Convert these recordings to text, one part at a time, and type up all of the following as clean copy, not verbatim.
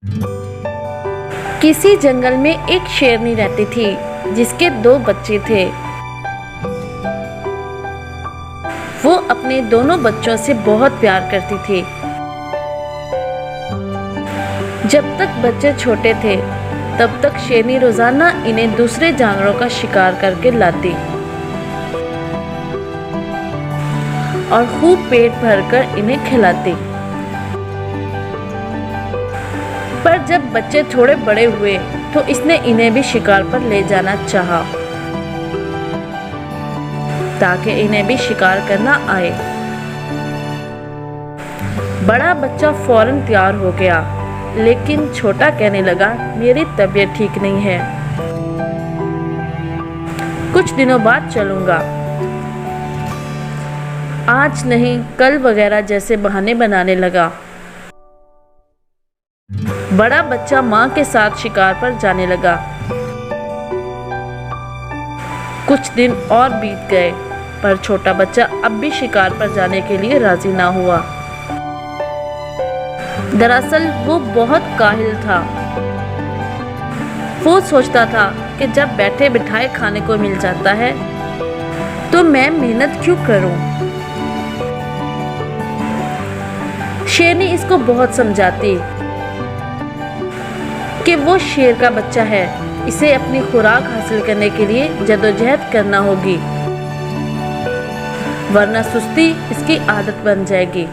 किसी जंगल में एक शेरनी रहती थी जिसके 2 बच्चे थे। वो अपने दोनों बच्चों से बहुत प्यार करती थी। जब तक बच्चे छोटे थे तब तक शेरनी रोजाना इन्हें दूसरे जानवरों का शिकार करके लाती और खूब पेट भरकर इन्हें खिलाती। पर जब बच्चे थोड़े बड़े हुए तो इसने इन्हें भी शिकार पर ले जाना चाहा ताकि इन्हें भी शिकार करना आए। बड़ा बच्चा फौरन तैयार हो गया, लेकिन छोटा कहने लगा, मेरी तबीयत ठीक नहीं है, कुछ दिनों बाद चलूंगा, आज नहीं कल वगैरह जैसे बहाने बनाने लगा। बड़ा बच्चा मां के साथ शिकार पर जाने लगा। कुछ दिन और बीत गए, पर छोटा बच्चा अब भी शिकार पर जाने के लिए राजी ना हुआ। दरअसल वो बहुत काहिल था। वो सोचता था कि जब बैठे बिठाए खाने को मिल जाता है तो मैं मेहनत क्यों करूं। शेरनी इसको बहुत समझाती कि वो शेर का बच्चा है, इसे अपनी खुराक हासिल करने के लिए जद्दोजहद करना होगी, वरना सुस्ती इसकी आदत बन जाएगी।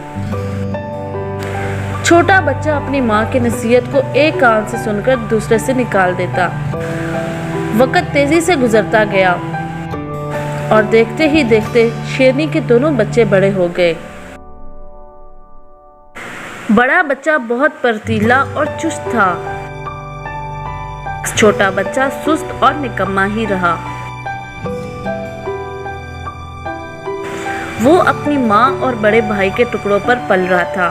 छोटा बच्चा अपनी माँ की नसीहत को एक कान से सुनकर दूसरे से निकाल देता। वक्त तेजी से गुजरता गया और देखते ही देखते शेरनी के दोनों बच्चे बड़े हो गए। बड़ा बच्चा बहुत फर्तीला और चुस्त था। छोटा बच्चा सुस्त और निकम्मा ही रहा। वो अपनी माँ और बड़े भाई के टुकड़ों पर पल रहा था।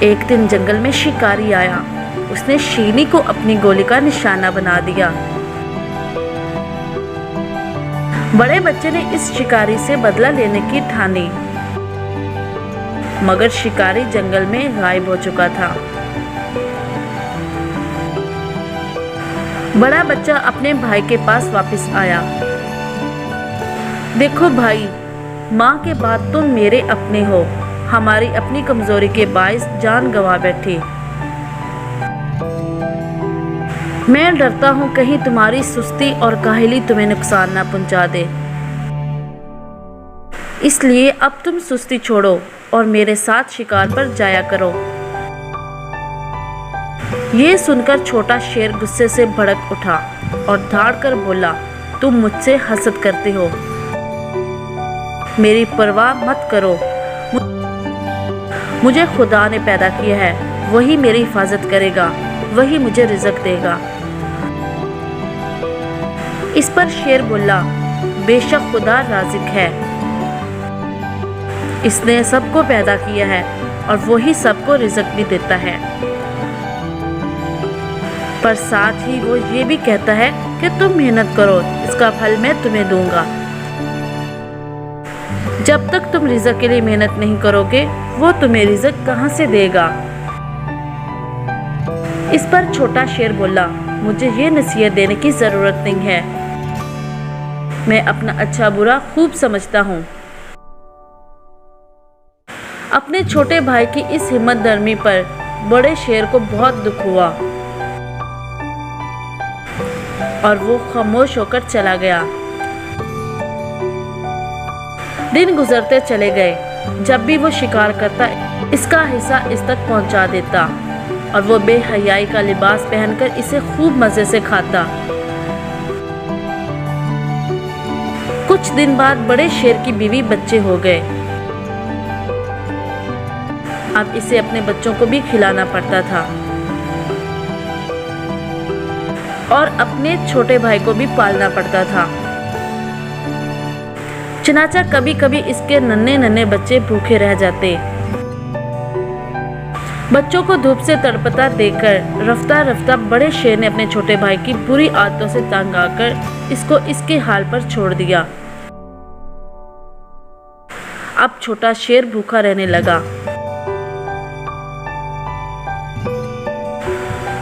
एक दिन जंगल में शिकारी आया। उसने शेरनी को अपनी गोली का निशाना बना दिया। बड़े बच्चे ने इस शिकारी से बदला लेने की ठानी, मगर शिकारी जंगल में गायब हो चुका था। बड़ा बच्चा अपने भाई के पास वापस आया। देखो भाई, माँ के बाद तुम मेरे अपने हो, हमारी अपनी कमजोरी के बायस जान गंवा बैठी। मैं डरता हूँ कहीं तुम्हारी सुस्ती और काहिली तुम्हें नुकसान ना पहुंचा दे, इसलिए अब तुम सुस्ती छोड़ो और मेरे साथ शिकार पर जाया करो। ये सुनकर छोटा शेर गुस्से से भड़क उठा और धाड़ कर बोला, तुम मुझसे हसद करते हो, मेरी परवाह मत करो। मुझे खुदा ने पैदा किया है, वही मेरी हिफाजत करेगा, वही मुझे रिज़्क देगा। इस पर शेर बोला, बेशक खुदा राज़िक है, इसने सबको पैदा किया है और वही सबको रिज़्क भी देता है, पर साथ ही वो ये भी कहता है कि तुम मेहनत करो, इसका फल मैं तुम्हें दूंगा। जब तक तुम रिज़्क के लिए मेहनत नहीं करोगे, वो तुम्हें रिज़्क कहाँ से देगा। इस पर छोटा शेर बोला, मुझे ये नसीहत देने की जरूरत नहीं है, मैं अपना अच्छा बुरा खूब समझता हूँ। अपने छोटे भाई की इस हिम्मत नरमी पर बड़े शेर को बहुत दुख हुआ और वो खामोश होकर चला गया। दिन गुजरते चले गए। जब भी वो शिकार करता, इसका हिस्सा इस तक पहुंचा देता और वो बेहयाई का लिबास पहनकर इसे खूब मजे से खाता। कुछ दिन बाद बड़े शेर की बीवी बच्चे हो गए। अब इसे अपने बच्चों को भी खिलाना पड़ता था और अपने छोटे भाई को भी पालना पड़ता था। चनाचा कभी कभी इसके नन्हे नन्हे बच्चे भूखे रह जाते। बच्चों को धूप से तड़पता देखकर रफ्ता रफ्ता बड़े शेर ने अपने छोटे भाई की बुरी आदतों से तंग आकर इसको इसके हाल पर छोड़ दिया। अब छोटा शेर भूखा रहने लगा।